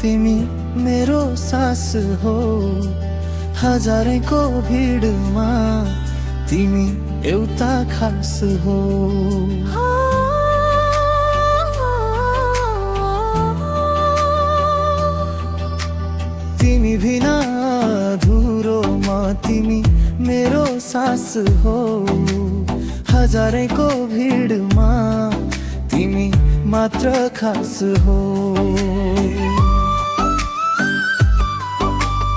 तिमी मेरो सास हो, हजारैको भिडमा तिमी एउटा खास हो। तिमी बिना अधुरोमा तिमी मेरो सास हो, हजारैको भिडमा तिमी मात्र खास हो।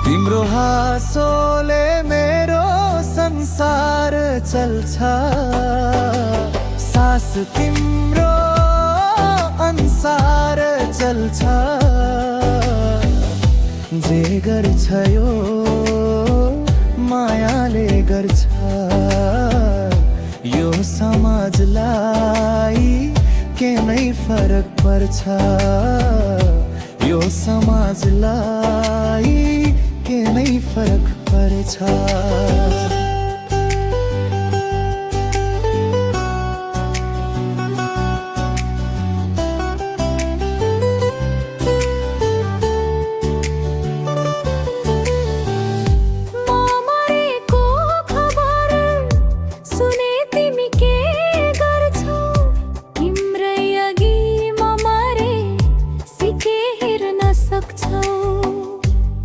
तिम्रो हाँसोले मेरो संसार चल्छ, सास तिम्रो अनुसार चल्छ। जे गर्छ यो मायाले गर्छ, यो समाजलाई के नै फरक पर्छ, यो समाजलाई के नै फरक पर्छ।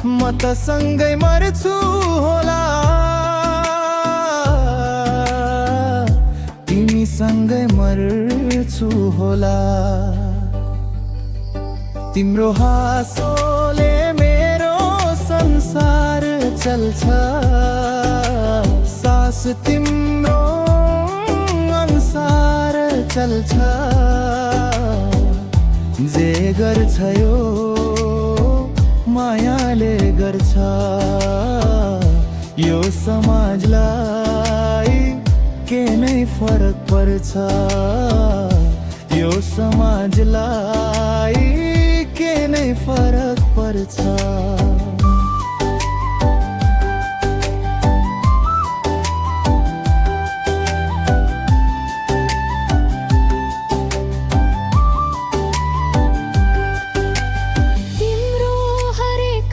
म त सँगै मर्छु होला, तिमी सँगै मर्छु होला। तिम्रो हाँसोले मेरो संसार चल्छ, सास तिम्रो अनुसार चल्छ। जे गर्छ यो मायाले गर्छ, यो समाजलाई के नै फरक पर्छ, यो समाजलाई के नै फरक पर्छ।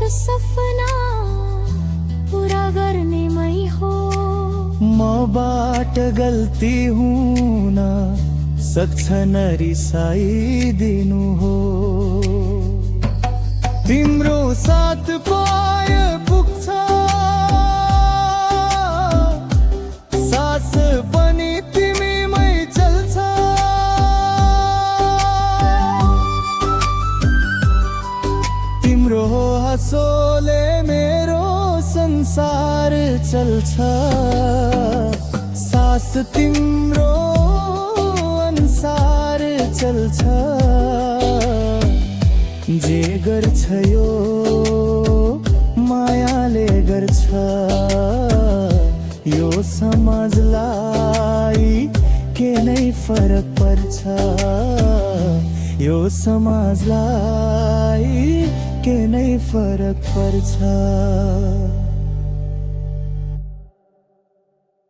सपना पूरा गर्ने मै हो, मबाट गल्ती हुन सक्छ न रिसाइदिनु हो। तिम्रो साथ पाए पुग्छ, सास पनि तिमीमै चल्छ। तिम्रो हाँसोले मेरो संसार चल्छ, सास तिम्रो अनुसार चल्छ। जे गर्छ यो मायाले गर्छ, यो समाजलाई के नै फरक पर्छ, यो समाजलाई के नै फरक पर्छ।